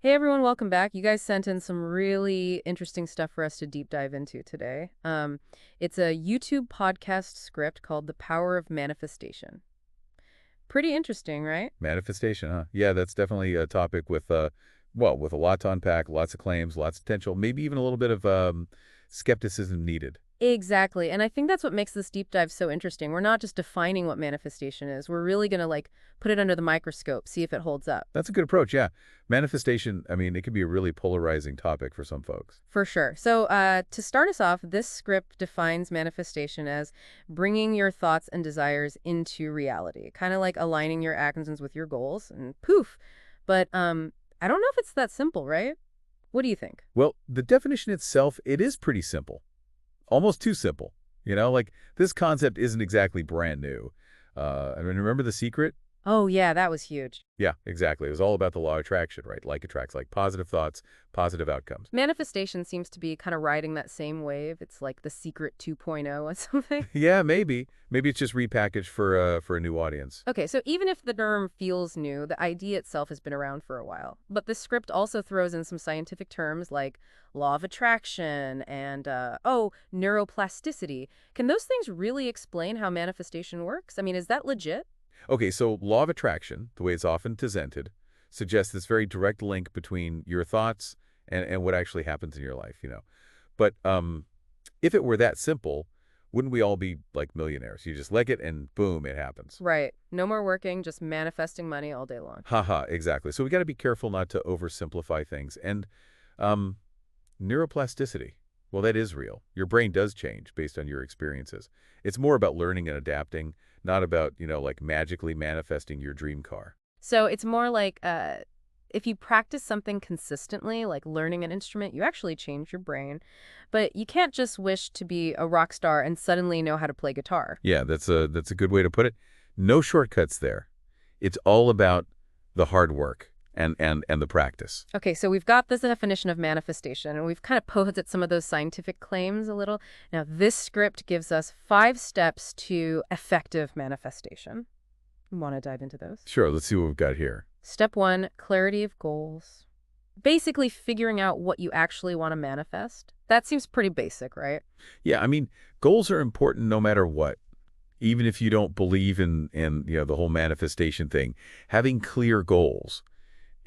Hey everyone, welcome back. You guys sent in some really interesting stuff for us to deep dive into today. It's a YouTube podcast script called The Power of Manifestation. Pretty interesting, right? Manifestation, huh? Yeah, that's definitely a topic with a lot to unpack, lots of claims, lots of potential, maybe even a little bit of skepticism needed. Exactly. And I think that's what makes this deep dive so interesting. We're not just defining what manifestation is. We're really going to put it under the microscope, see if it holds up. That's a good approach, yeah. Manifestation, I mean, it can be a really polarizing topic for some folks. For sure. So, to start us off, this script defines manifestation as bringing your thoughts and desires into reality, kind of like aligning your actions with your goals, and poof. But I don't know if it's that simple, right? What do you think? Well, the definition itself, it is pretty simple. Almost too simple. Like this concept isn't exactly brand new. I mean, remember The Secret? Oh, yeah, that was huge. Yeah, exactly. It was all about the law of attraction, right? Like attracts like positive thoughts, positive outcomes. Manifestation seems to be kind of riding that same wave. It's like the secret 2.0 or something. Yeah, maybe. Maybe it's just repackaged for a new audience. Okay, so even if the term feels new, the idea itself has been around for a while. But this script also throws in some scientific terms like law of attraction and, neuroplasticity. Can those things really explain how manifestation works? I mean, is that legit? Okay, so law of attraction, the way it's often presented, suggests this very direct link between your thoughts and what actually happens in your life. But if it were that simple, wouldn't we all be like millionaires? You just like it and boom, it happens. Right. No more working, just manifesting money all day long. Haha, exactly. So we got to be careful not to oversimplify things. And um, neuroplasticity, well, that is real. Your brain does change based on your experiences. It's more about learning and adapting, not about, like magically manifesting your dream car. So it's more like if you practice something consistently, like learning an instrument, you actually change your brain. But you can't just wish to be a rock star and suddenly know how to play guitar. Yeah, that's a good way to put it. No shortcuts there. It's all about the hard work and the practice. Okay, so we've got this definition of manifestation, and we've kind of posed at some of those scientific claims a little. Now, this script gives us 5 steps to effective manifestation. You want to dive into those? Sure, let's see what we've got here. Step 1, clarity of goals. Basically figuring out what you actually want to manifest. That seems pretty basic, right? Yeah, I mean, goals are important no matter what. Even if you don't believe in the whole manifestation thing, having clear goals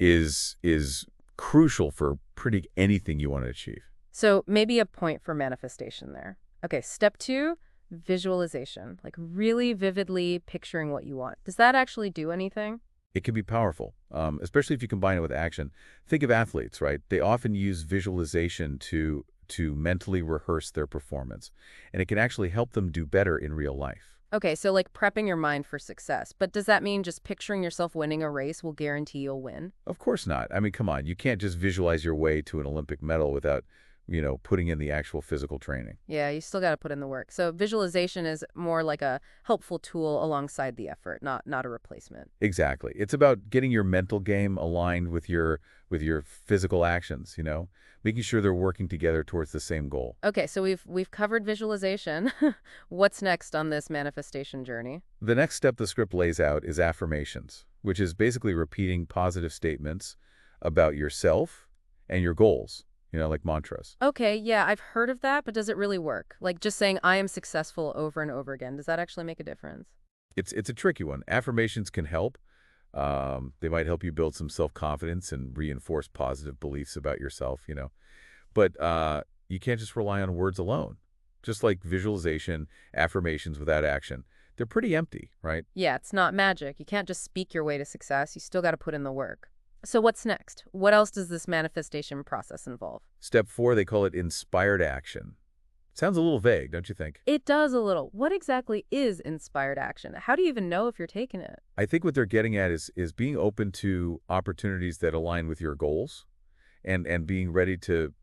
is crucial for pretty anything you want to achieve. So maybe a point for manifestation there. Okay, step 2, visualization. Like really vividly picturing what you want. Does that actually do anything? It can be powerful, especially if you combine it with action. Think of athletes, right? They often use visualization to mentally rehearse their performance, and it can actually help them do better in real life. Okay, so like prepping your mind for success. But does that mean just picturing yourself winning a race will guarantee you'll win? Of course not. I mean, come on. You can't just visualize your way to an Olympic medal without, putting in the actual physical training. Yeah, you still got to put in the work. So visualization is more like a helpful tool alongside the effort, not a replacement. Exactly. It's about getting your mental game aligned with your physical actions, making sure they're working together towards the same goal. Okay, so we've covered visualization. What's next on this manifestation journey? The next step the script lays out is affirmations, which is basically repeating positive statements about yourself and your goals, like mantras. Okay, yeah, I've heard of that, but does it really work? Like just saying I am successful over and over again, does that actually make a difference? It's a tricky one. Affirmations can help. They might help you build some self-confidence and reinforce positive beliefs about yourself. But you can't just rely on words alone. Just like visualization, affirmations without action, they're pretty empty, right? Yeah, it's not magic. You can't just speak your way to success. You still got to put in the work. So what's next? What else does this manifestation process involve? Step 4, they call it inspired action. Sounds a little vague, don't you think? It does a little. What exactly is inspired action? How do you even know if you're taking it? I think what they're getting at is being open to opportunities that align with your goals and being ready to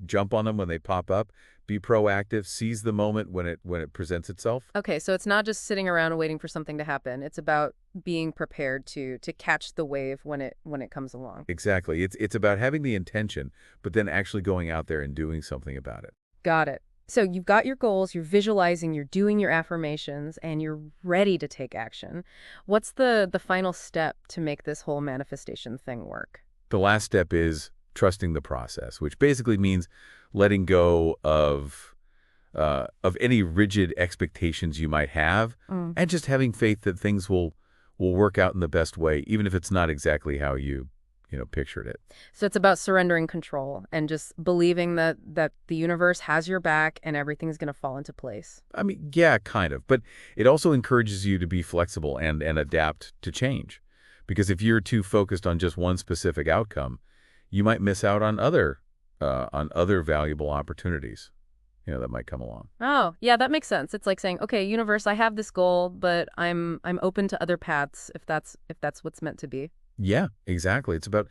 jump on them when they pop up, be proactive, seize the moment when it presents itself. Okay, so it's not just sitting around waiting for something to happen. It's about being prepared to catch the wave when it comes along. Exactly. It's about having the intention, but then actually going out there and doing something about it. Got it. So you've got your goals, you're visualizing, you're doing your affirmations, and you're ready to take action. What's the final step to make this whole manifestation thing work? The last step is trusting the process, which basically means letting go of any rigid expectations you might have, Mm. and just having faith that things will work out in the best way, even if it's not exactly how you pictured it. So it's about surrendering control and just believing that the universe has your back and everything's going to fall into place. I mean, yeah, kind of, but it also encourages you to be flexible and adapt to change. Because if you're too focused on just one specific outcome, you might miss out on other valuable opportunities, that might come along. Oh, yeah, that makes sense. It's like saying, "Okay, universe, I have this goal, but I'm open to other paths if that's what's meant to be." Yeah, exactly. It's about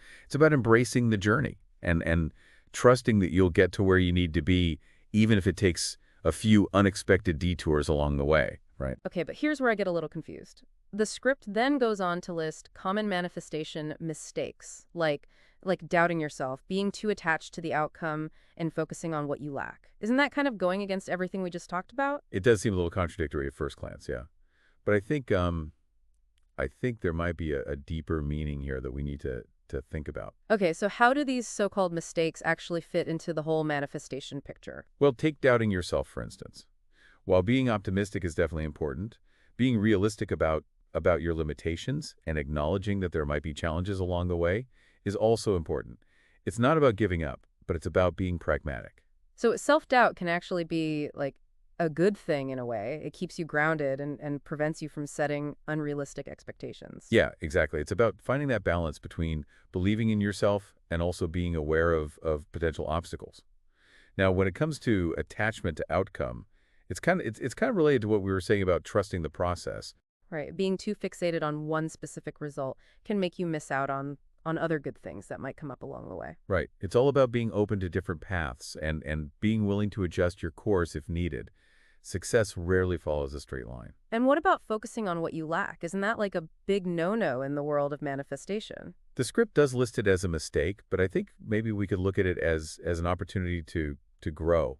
embracing the journey and trusting that you'll get to where you need to be, even if it takes a few unexpected detours along the way, right? Okay, but here's where I get a little confused. The script then goes on to list common manifestation mistakes, like doubting yourself, being too attached to the outcome, and focusing on what you lack. Isn't that kind of going against everything we just talked about? It does seem a little contradictory at first glance, yeah. But I think there might be a deeper meaning here that we need to think about. Okay, so how do these so-called mistakes actually fit into the whole manifestation picture? Well, take doubting yourself, for instance. While being optimistic is definitely important, being realistic about your limitations and acknowledging that there might be challenges along the way is also important. It's not about giving up, but it's about being pragmatic. So self-doubt can actually be like a good thing in a way. It keeps you grounded and prevents you from setting unrealistic expectations. Yeah, exactly. It's about finding that balance between believing in yourself and also being aware of potential obstacles. Now, when it comes to attachment to outcome, it's kind of related to what we were saying about trusting the process. Right. Being too fixated on one specific result can make you miss out on other good things that might come up along the way. Right. It's all about being open to different paths and being willing to adjust your course if needed. Success rarely follows a straight line. And what about focusing on what you lack? Isn't that like a big no-no in the world of manifestation? The script does list it as a mistake, but I think maybe we could look at it as an opportunity to grow.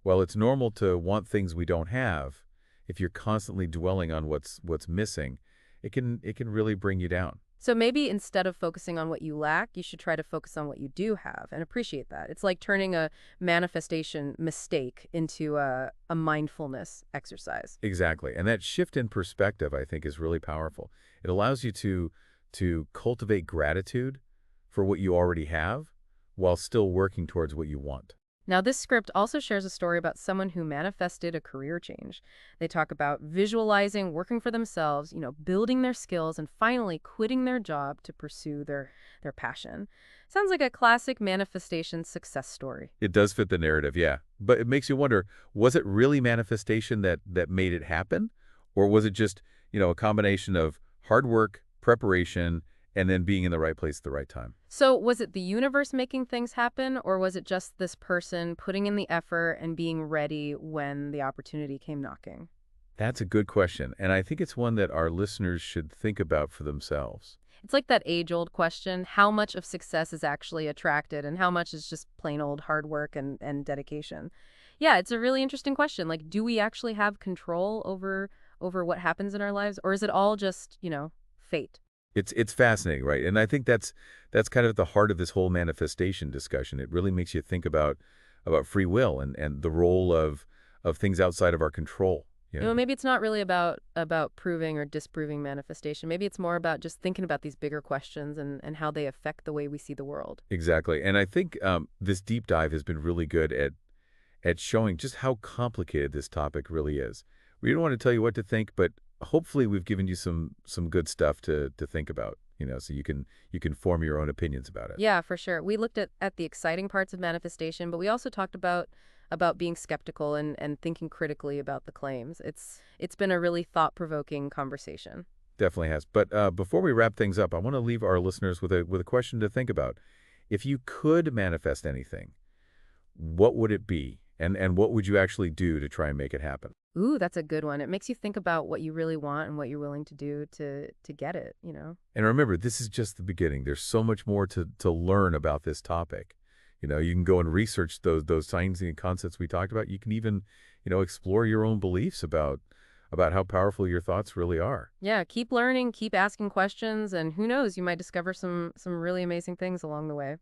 While it's normal to want things we don't have, if you're constantly dwelling on what's missing, it can really bring you down. So maybe instead of focusing on what you lack, you should try to focus on what you do have and appreciate that. It's like turning a manifestation mistake into a mindfulness exercise. Exactly. And that shift in perspective, I think, is really powerful. It allows you to cultivate gratitude for what you already have while still working towards what you want. Now, this script also shares a story about someone who manifested a career change. They talk about visualizing, working for themselves, building their skills, and finally quitting their job to pursue their passion. Sounds like a classic manifestation success story. It does fit the narrative, yeah. But it makes you wonder, was it really manifestation that made it happen? Or was it just, a combination of hard work, preparation, and then being in the right place at the right time? So, was it the universe making things happen, or was it just this person putting in the effort and being ready when the opportunity came knocking? That's a good question, and I think it's one that our listeners should think about for themselves. It's like that age-old question, how much of success is actually attracted and how much is just plain old hard work and dedication? Yeah, it's a really interesting question. Like, do we actually have control over what happens in our lives, or is it all just, fate? It's fascinating, right? And I think that's kind of at the heart of this whole manifestation discussion. It really makes you think about free will and the role of things outside of our control. Maybe it's not really about proving or disproving manifestation. Maybe it's more about just thinking about these bigger questions and how they affect the way we see the world. Exactly. And I think this deep dive has been really good at showing just how complicated this topic really is. We don't want to tell you what to think, but hopefully we've given you some good stuff to think about, so you can form your own opinions about it. Yeah, for sure. We looked at the exciting parts of manifestation, but we also talked about being skeptical and thinking critically about the claims. It's been a really thought-provoking conversation. Definitely has. But before we wrap things up, I want to leave our listeners with a question to think about. If you could manifest anything, what would it be? And what would you actually do to try and make it happen? Ooh, that's a good one. It makes you think about what you really want and what you're willing to do to get it. And remember, this is just the beginning. There's so much more to learn about this topic. You can go and research those science and concepts we talked about. You can even, explore your own beliefs about how powerful your thoughts really are. Yeah, keep learning, keep asking questions, and who knows, you might discover some really amazing things along the way.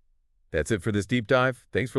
That's it for this deep dive. Thanks for